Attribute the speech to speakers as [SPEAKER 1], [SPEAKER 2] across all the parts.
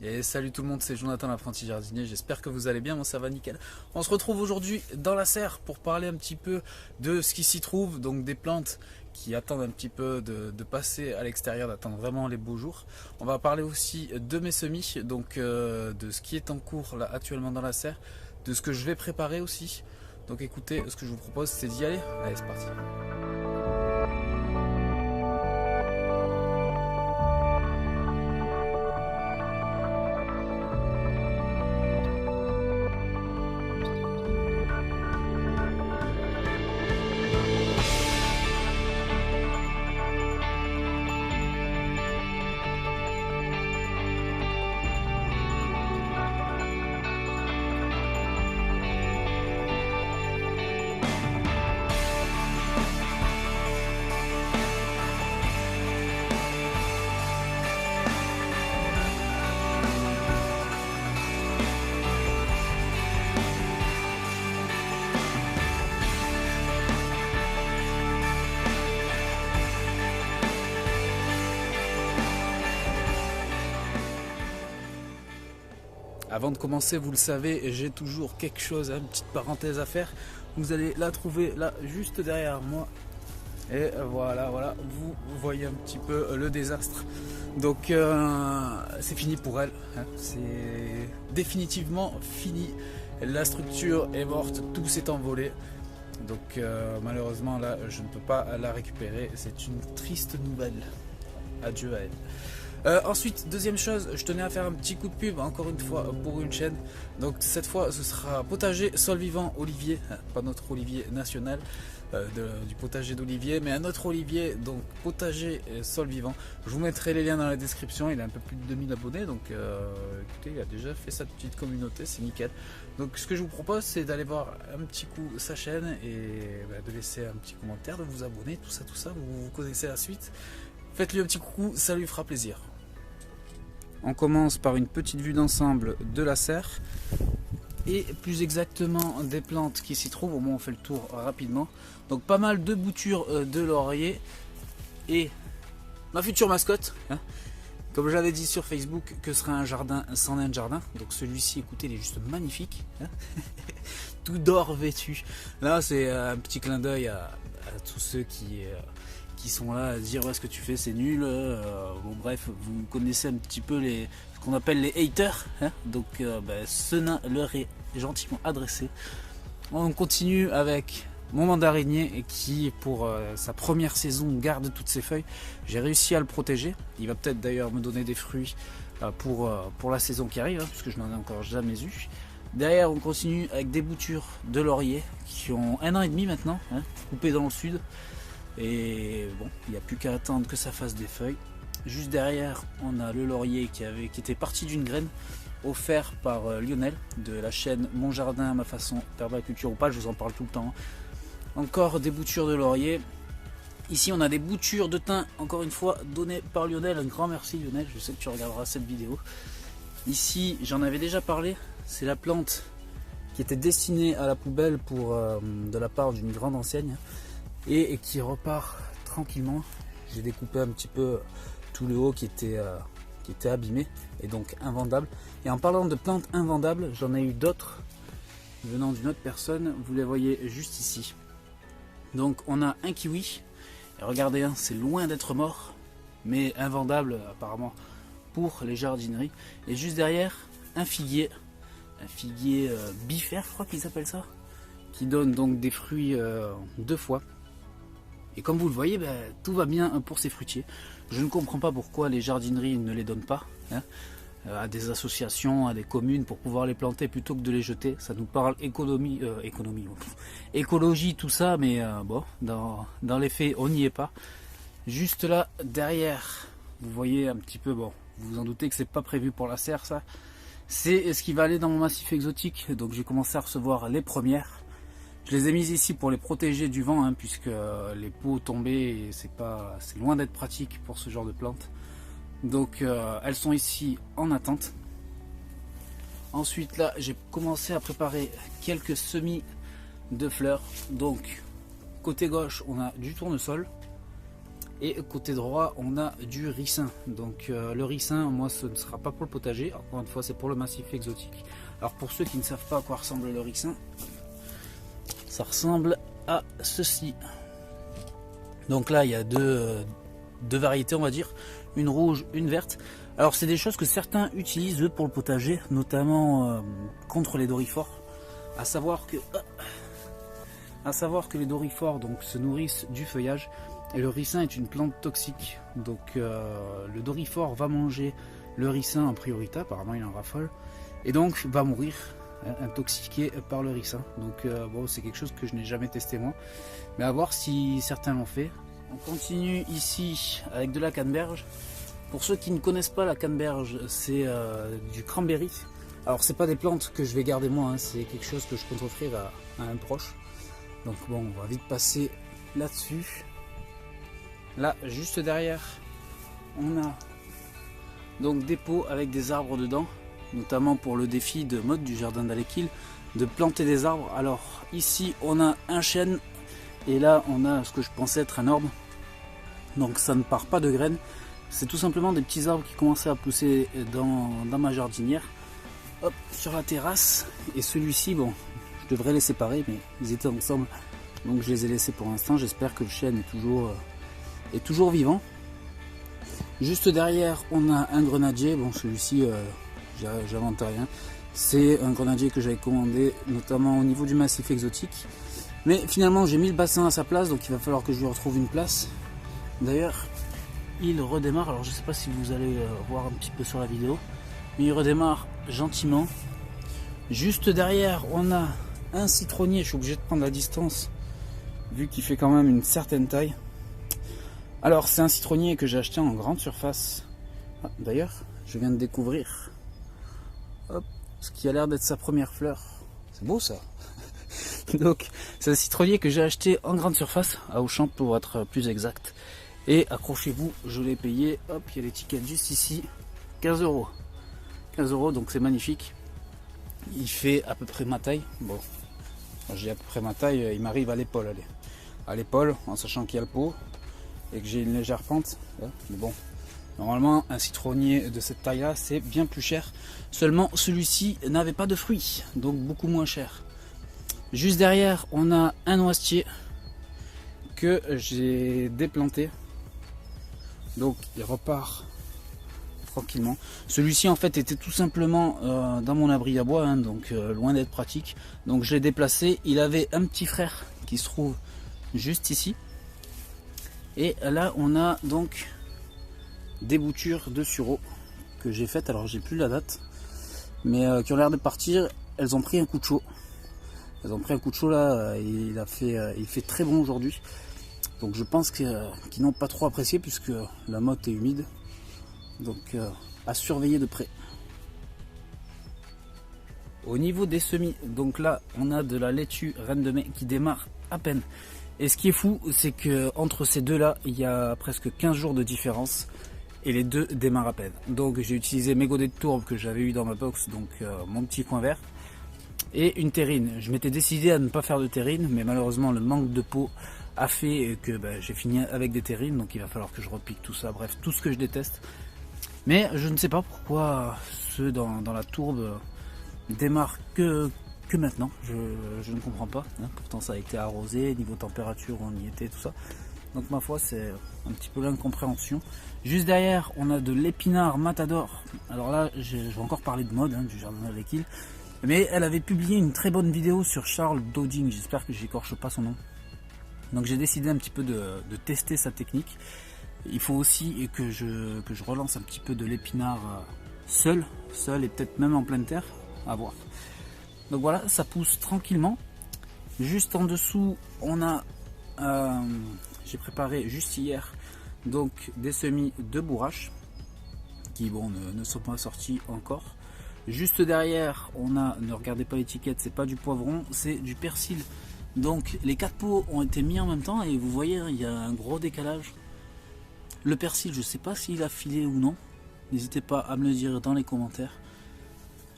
[SPEAKER 1] Et salut tout le monde, c'est Jonathan l'apprenti jardinier, j'espère que vous allez bien, moi ça va nickel. On se retrouve aujourd'hui dans la serre pour parler un petit peu de ce qui s'y trouve, donc des plantes qui attendent un petit peu de passer à l'extérieur, d'attendre vraiment les beaux jours. On va parler aussi de mes semis, donc de ce qui est en cours là actuellement dans la serre, de ce que je vais préparer aussi. Donc écoutez, ce que je vous propose c'est d'y aller. Allez, c'est parti. Avant de commencer, vous le savez, j'ai toujours quelque chose, une petite parenthèse à faire. Vous allez la trouver là, juste derrière moi. Et voilà, vous voyez un petit peu le désastre. Donc c'est fini pour elle, hein. C'est définitivement fini. La structure est morte, tout s'est envolé. Donc malheureusement là, je ne peux pas la récupérer. C'est une triste nouvelle. Adieu à elle. Ensuite, deuxième chose, je tenais à faire un petit coup de pub encore une fois pour une chaîne. Donc cette fois ce sera potager sol vivant olivier, pas notre olivier national du potager d'olivier, mais un autre olivier, donc potager sol vivant. Je vous mettrai les liens dans la description. Il a un peu plus de 2000 abonnés, donc écoutez, il a déjà fait sa petite communauté, c'est nickel. Donc ce que je vous propose c'est d'aller voir un petit coup sa chaîne et de laisser un petit commentaire, de vous abonner, tout ça, vous connaissez la suite. Faites-lui un petit coucou, ça lui fera plaisir. On commence par une petite vue d'ensemble de la serre et plus exactement des plantes qui s'y trouvent. Au moins on fait le tour rapidement. Donc pas mal de boutures de laurier et ma future mascotte, hein. Comme j'avais dit sur Facebook que ce serait un jardin sans nain de jardin. Donc celui-ci, écoutez, il est juste magnifique, hein. Tout d'or vêtu. Là c'est un petit clin d'œil à tous ceux qui sont là à dire ouais, ce que tu fais c'est nul. Bon bref, vous connaissez un petit peu ce qu'on appelle les haters, hein. Donc ce nain leur est gentiment adressé. On continue avec mon mandarinier qui pour sa première saison garde toutes ses feuilles. J'ai réussi à le protéger. Il va peut-être d'ailleurs me donner des fruits pour la saison qui arrive, hein, puisque je n'en ai encore jamais eu. Derrière on continue avec des boutures de laurier qui ont 1 an et demi maintenant, hein, coupées dans le sud. Et bon, il n'y a plus qu'à attendre que ça fasse des feuilles. Juste derrière, on a le laurier qui était parti d'une graine offert par Lionel de la chaîne Mon Jardin à ma façon, permaculture ou pas, je vous en parle tout le temps. Encore des boutures de laurier. Ici, on a des boutures de thym, encore une fois, données par Lionel. Un grand merci Lionel, je sais que tu regarderas cette vidéo. Ici, j'en avais déjà parlé, c'est la plante qui était destinée à la poubelle de la part d'une grande enseigne. Et qui repart tranquillement. J'ai découpé un petit peu tout le haut qui était abîmé et donc invendable. Et en parlant de plantes invendables, j'en ai eu d'autres venant d'une autre personne. Vous les voyez juste ici. Donc on a un kiwi. Et regardez, hein, c'est loin d'être mort, mais invendable apparemment pour les jardineries. Et juste derrière, un figuier bifère, je crois qu'ils appellent ça, qui donne donc des fruits 2 fois. Et comme vous le voyez, tout va bien pour ces fruitiers. Je ne comprends pas pourquoi les jardineries ne les donnent pas, hein, à des associations, à des communes pour pouvoir les planter plutôt que de les jeter. Ça nous parle écologie, tout ça, mais bon, dans les faits, on n'y est pas. Juste là, derrière, vous voyez un petit peu, bon, vous vous en doutez que c'est pas prévu pour la serre, ça. C'est ce qui va aller dans mon massif exotique, donc j'ai commencé à recevoir les premières. Je les ai mises ici pour les protéger du vent, hein, puisque les pots tombés, c'est loin d'être pratique pour ce genre de plantes. Donc elles sont ici en attente. Ensuite là, j'ai commencé à préparer quelques semis de fleurs. Donc côté gauche, on a du tournesol. Et côté droit, on a du ricin. Donc le ricin, moi, ce ne sera pas pour le potager. Encore une fois, c'est pour le massif exotique. Alors pour ceux qui ne savent pas à quoi ressemble le ricin, ça ressemble à ceci. Donc là, il y a deux variétés, on va dire. Une rouge, une verte. Alors c'est des choses que certains utilisent eux, pour le potager, notamment contre les dorifores. À savoir que les dorifores donc, se nourrissent du feuillage. Et le ricin est une plante toxique, donc le dorifore va manger le ricin en priorité, apparemment il en raffole, et donc va mourir intoxiqué par le ricin. Donc bon, c'est quelque chose que je n'ai jamais testé moi, mais à voir si certains l'ont fait. On continue ici avec de la canneberge. Pour ceux qui ne connaissent pas la canneberge, c'est du cranberry. Alors c'est pas des plantes que je vais garder moi, hein, c'est quelque chose que je compte offrir à un proche. Donc bon, on va vite passer là-dessus. Là, juste derrière, on a donc des pots avec des arbres dedans, notamment pour le défi de mode du jardin d'Alekil, de planter des arbres. Alors ici, on a un chêne, et là, on a ce que je pensais être un orme. Donc ça ne part pas de graines, c'est tout simplement des petits arbres qui commençaient à pousser dans ma jardinière, hop, sur la terrasse. Et celui-ci, bon, je devrais les séparer, mais ils étaient ensemble, donc je les ai laissés pour l'instant. J'espère que le chêne est toujours vivant. Juste derrière, on a un grenadier. Bon, celui-ci, j'invente rien. C'est un grenadier que j'avais commandé, notamment au niveau du massif exotique. Mais finalement, j'ai mis le bassin à sa place, donc il va falloir que je lui retrouve une place. D'ailleurs, il redémarre. Alors, je ne sais pas si vous allez voir un petit peu sur la vidéo, mais il redémarre gentiment. Juste derrière, on a un citronnier. Je suis obligé de prendre la distance, vu qu'il fait quand même une certaine taille. Alors c'est un citronnier que j'ai acheté en grande surface. Ah, d'ailleurs, je viens de découvrir ce qui a l'air d'être sa première fleur. C'est beau ça. Donc c'est un citronnier que j'ai acheté en grande surface, à Auchan pour être plus exact. Et accrochez-vous, je l'ai payé, hop, il y a l'étiquette juste ici, 15 €. 15 €, donc c'est magnifique. Il fait à peu près ma taille. Bon, j'ai à peu près ma taille, il m'arrive à l'épaule, allez. À l'épaule, en sachant qu'il y a le pot et que j'ai une légère pente. Mais bon, normalement un citronnier de cette taille là c'est bien plus cher. Seulement celui-ci n'avait pas de fruits, donc beaucoup moins cher. Juste derrière, on a un noisetier que j'ai déplanté, donc il repart tranquillement. Celui-ci en fait était tout simplement dans mon abri à bois, hein, donc loin d'être pratique. Donc je l'ai déplacé. Il avait un petit frère qui se trouve juste ici. Et là on a donc des boutures de sureau que j'ai faites. Alors j'ai plus la date, mais qui ont l'air de partir. Elles ont pris un coup de chaud. Elles ont pris un coup de chaud là. Il fait très bon aujourd'hui. Donc je pense qu'ils n'ont pas trop apprécié puisque la motte est humide. Donc à surveiller de près. Au niveau des semis, donc là on a de la laitue reine de mai qui démarre à peine. Et ce qui est fou, c'est que entre ces deux là, il y a presque 15 jours de différence. Et les deux démarrent à peine. Donc j'ai utilisé mes godets de tourbe que j'avais eu dans ma box, donc mon petit coin vert. Et une terrine. Je m'étais décidé à ne pas faire de terrine, mais malheureusement le manque de pot a fait que j'ai fini avec des terrines. Donc il va falloir que je repique tout ça, bref, tout ce que je déteste. Mais je ne sais pas pourquoi ceux dans la tourbe démarrent que maintenant. Je ne comprends pas. Hein. Pourtant ça a été arrosé, niveau température on y était, tout ça. Donc ma foi c'est un petit peu l'incompréhension. Juste derrière on a de l'épinard matador. Alors là je vais encore parler de mode, hein, du jardin d'Alekil. Mais elle avait publié une très bonne vidéo sur Charles Doding. J'espère que j'écorche pas son nom. Donc j'ai décidé un petit peu de tester sa technique. Il faut aussi que je relance un petit peu de l'épinard seul et peut-être même en pleine terre, à voir. Donc voilà, ça pousse tranquillement. Juste en dessous, on a, j'ai préparé juste hier, donc des semis de bourrache qui bon ne sont pas sortis encore. Juste derrière, on a, ne regardez pas l'étiquette, c'est pas du poivron, c'est du persil. Donc les 4 pots ont été mis en même temps et vous voyez, il y a un gros décalage. Le persil, je sais pas s'il a filé ou non. N'hésitez pas à me le dire dans les commentaires.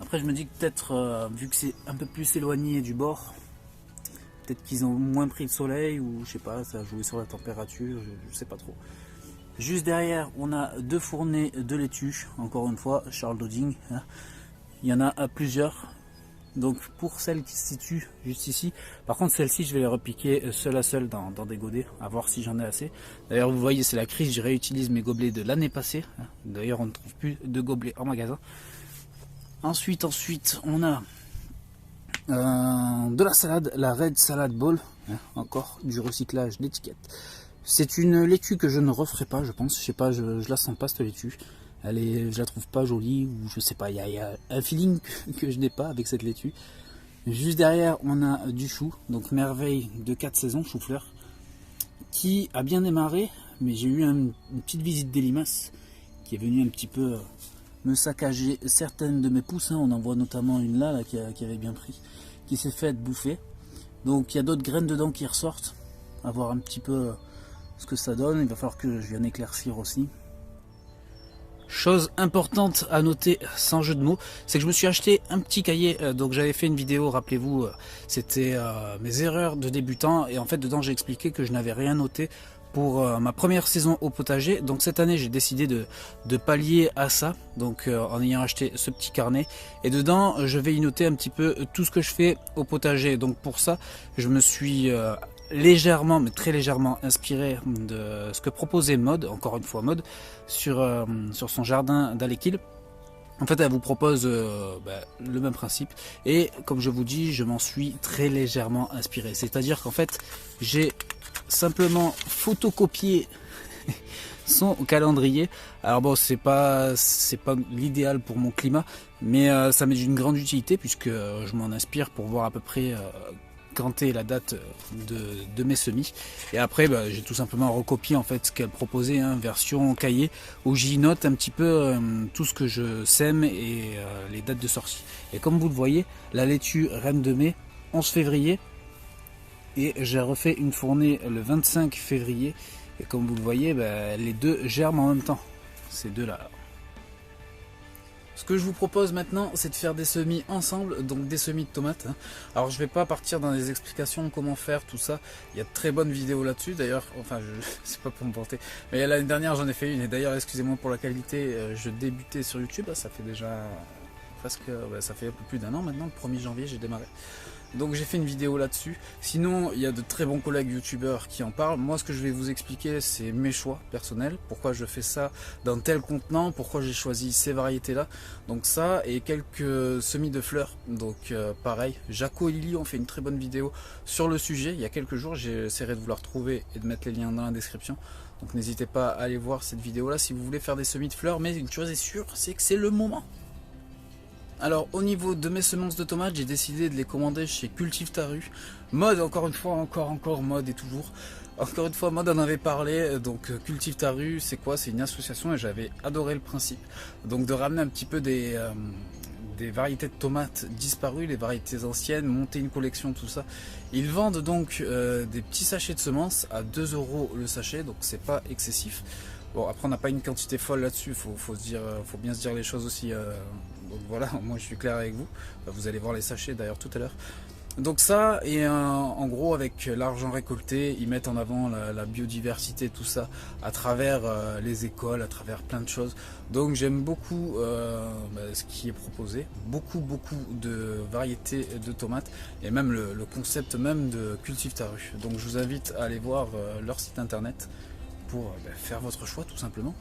[SPEAKER 1] Après, je me dis que peut-être, vu que c'est un peu plus éloigné du bord, peut-être qu'ils ont moins pris le soleil ou je sais pas, ça a joué sur la température, je sais pas trop. Juste derrière, on a 2 fournées de laitue, encore une fois, Charles Doding. Hein. Il y en a à plusieurs. Donc pour celle qui se situe juste ici, par contre celle-ci je vais les repiquer seule à seule dans des godets, à voir si j'en ai assez. D'ailleurs vous voyez c'est la crise, je réutilise mes gobelets de l'année passée. D'ailleurs on ne trouve plus de gobelets en magasin. Ensuite on a de la salade, la Red Salad Bowl, encore du recyclage d'étiquette. C'est une laitue que je ne referai pas je pense, je sais pas, je la sens pas cette laitue. Je la trouve pas jolie, ou je sais pas, il y a un feeling que je n'ai pas avec cette laitue. Juste derrière, on a du chou, donc merveille de 4 saisons, chou-fleur, qui a bien démarré, mais j'ai eu une petite visite des limaces qui est venue un petit peu me saccager certaines de mes pousses. On en voit notamment une là qui avait bien pris, qui s'est fait bouffer. Donc il y a d'autres graines dedans qui ressortent, à voir un petit peu ce que ça donne. Il va falloir que je vienne éclaircir aussi. Chose importante à noter sans jeu de mots, c'est que je me suis acheté un petit cahier, donc j'avais fait une vidéo, rappelez-vous, c'était mes erreurs de débutant, et en fait dedans j'ai expliqué que je n'avais rien noté pour ma première saison au potager. Donc cette année j'ai décidé de pallier à ça, donc en ayant acheté ce petit carnet, et dedans je vais y noter un petit peu tout ce que je fais au potager. Donc pour ça je me suis légèrement, mais très légèrement inspiré de ce que proposait Maud, encore une fois Maud, sur son jardin d'Alekil. En fait, elle vous propose le même principe, et comme je vous dis, je m'en suis très légèrement inspiré. C'est-à-dire qu'en fait, j'ai simplement photocopié son calendrier. Alors bon, c'est pas l'idéal pour mon climat, mais ça m'est d'une grande utilité puisque je m'en inspire pour voir à peu près quand est la date de mes semis, et après j'ai tout simplement recopié en fait ce qu'elle proposait, version cahier, où j'y note un petit peu tout ce que je sème et les dates de sortie. Et comme vous le voyez, la laitue Reine de Mai 11 février, et j'ai refait une fournée le 25 février, et comme vous le voyez, les deux germent en même temps, ces deux là. Ce que je vous propose maintenant, c'est de faire des semis ensemble, donc des semis de tomates. Alors je vais pas partir dans des explications comment faire tout ça, il y a de très bonnes vidéos là-dessus d'ailleurs, enfin c'est pas pour me porter, mais l'année dernière j'en ai fait une, et d'ailleurs excusez-moi pour la qualité, je débutais sur YouTube, ça fait déjà presque, ça fait un peu plus d'un an maintenant, le 1er janvier j'ai démarré. Donc j'ai fait une vidéo là-dessus. Sinon il y a de très bons collègues youtubeurs qui en parlent. Moi ce que je vais vous expliquer c'est mes choix personnels, pourquoi je fais ça dans tel contenant, pourquoi j'ai choisi ces variétés là. Donc ça et quelques semis de fleurs. Donc pareil, Jaco et Lily ont fait une très bonne vidéo sur le sujet il y a quelques jours. J'essaierai de vous la retrouver et de mettre les liens dans la description. Donc n'hésitez pas à aller voir cette vidéo là si vous voulez faire des semis de fleurs. Mais une chose est sûre, c'est que c'est le moment. Alors au niveau de mes semences de tomates, j'ai décidé de les commander chez Cultive ta rue. Maud, encore une fois, encore Maud et toujours. Encore une fois, Maud en avait parlé, donc Cultive ta rue, c'est quoi? C'est une association et j'avais adoré le principe. Donc de ramener un petit peu des variétés de tomates disparues, les variétés anciennes, monter une collection, tout ça. Ils vendent donc des petits sachets de semences à 2 € le sachet, donc c'est pas excessif. Bon, après on n'a pas une quantité folle là-dessus, faut bien se dire les choses aussi. Donc voilà, moi je suis clair avec vous. Vous allez voir les sachets d'ailleurs tout à l'heure. Donc ça, et en gros avec l'argent récolté, ils mettent en avant la biodiversité, tout ça, à travers les écoles, à travers plein de choses. Donc j'aime beaucoup ce qui est proposé, beaucoup de variétés de tomates, et même le concept même de Cultive ta rue. Donc je vous invite à aller voir leur site internet pour faire votre choix tout simplement.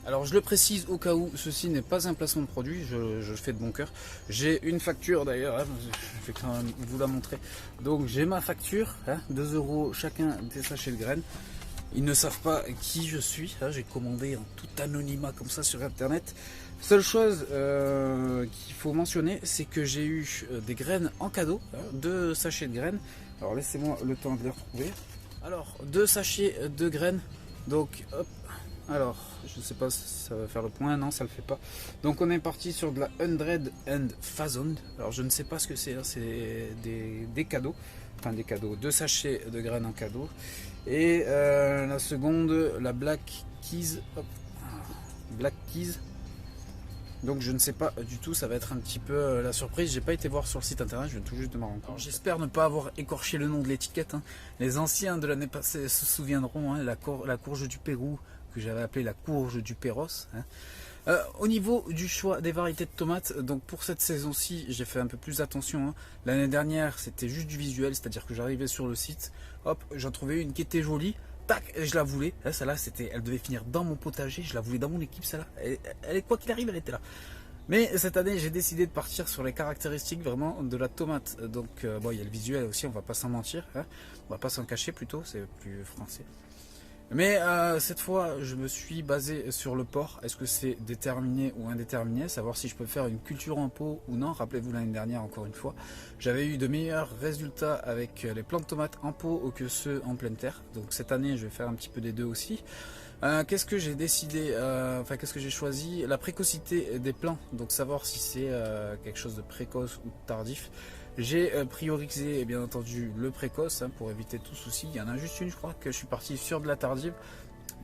[SPEAKER 1] Alors je le précise au cas où, ceci n'est pas un placement de produit, je le fais de bon cœur. J'ai une facture d'ailleurs, je vais quand même vous la montrer. Donc j'ai ma facture, 2 € chacun des sachets de graines. Ils ne savent pas qui je suis, j'ai commandé en tout anonymat comme ça sur internet. Seule chose qu'il faut mentionner, c'est que j'ai eu des graines en cadeau, 2 sachets de graines. Alors laissez-moi le temps de les retrouver. Alors 2 sachets de graines, donc hop. Alors, je ne sais pas si ça va faire le point, non ça le fait pas. Donc on est parti sur de la 100 and Fazoned. Alors je ne sais pas ce que c'est, c'est des cadeaux. Enfin des cadeaux, 2 sachets de graines en cadeau. Et la seconde, la Black Keys. Hop, Black Keys. Donc je ne sais pas du tout, ça va être un petit peu la surprise. J'ai pas été voir sur le site internet, je viens tout juste de m'en rendre compte. J'espère ne pas avoir écorché le nom de l'étiquette. Les anciens de l'année passée se souviendront, la courge du Pérou, que j'avais appelé la courge du Péros. Hein. Au niveau du choix des variétés de tomates, donc pour cette saison-ci, j'ai fait un peu plus attention. Hein. L'année dernière, c'était juste du visuel, c'est-à-dire que j'arrivais sur le site, hop, j'en trouvais une qui était jolie, tac, je la voulais. Hein, celle-là, elle devait finir dans mon potager, je la voulais dans mon équipe, celle-là. Elle, quoi qu'il arrive, elle était là. Mais cette année, j'ai décidé de partir sur les caractéristiques vraiment de la tomate. Donc, bon, il y a le visuel aussi, on va pas s'en mentir, hein. On va pas s'en cacher plutôt, c'est plus français. Mais cette fois, je me suis basé sur le port. Est-ce que c'est déterminé ou indéterminé? Savoir si je peux faire une culture en pot ou non. Rappelez-vous l'année dernière, encore une fois, j'avais eu de meilleurs résultats avec les plants de tomates en pot que ceux en pleine terre. Donc cette année, je vais faire un petit peu des deux aussi. Qu'est-ce que j'ai décidé, qu'est-ce que j'ai choisi? La précocité des plants, donc savoir si c'est quelque chose de précoce ou de tardif. J'ai priorisé bien entendu le précoce hein, pour éviter tout souci. Il y en a juste une, je crois, que je suis parti sur de la tardive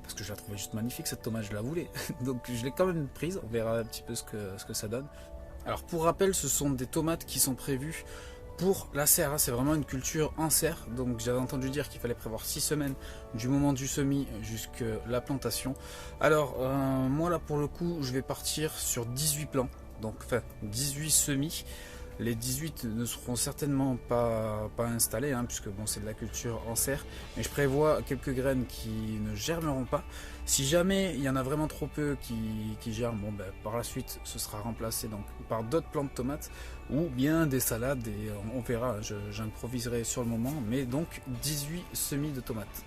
[SPEAKER 1] parce que je la trouvais juste magnifique cette tomate, je la voulais. Donc je l'ai quand même prise, on verra un petit peu ce que ça donne. Alors pour rappel, ce sont des tomates qui sont prévues pour la serre, hein. C'est vraiment une culture en serre. Donc j'avais entendu dire qu'il fallait prévoir 6 semaines du moment du semis jusqu'à la plantation. Alors moi là pour le coup, je vais partir sur 18 plants, donc enfin 18 semis. Les 18 ne seront certainement pas installés, hein, puisque bon, c'est de la culture en serre. Mais je prévois quelques graines qui ne germeront pas. Si jamais il y en a vraiment trop peu qui germent, bon, ben, par la suite, ce sera remplacé donc, par d'autres plants de tomates ou bien des salades. Et on verra, j'improviserai sur le moment. Mais donc 18 semis de tomates.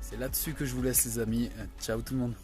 [SPEAKER 1] C'est là-dessus que je vous laisse les amis. Ciao tout le monde.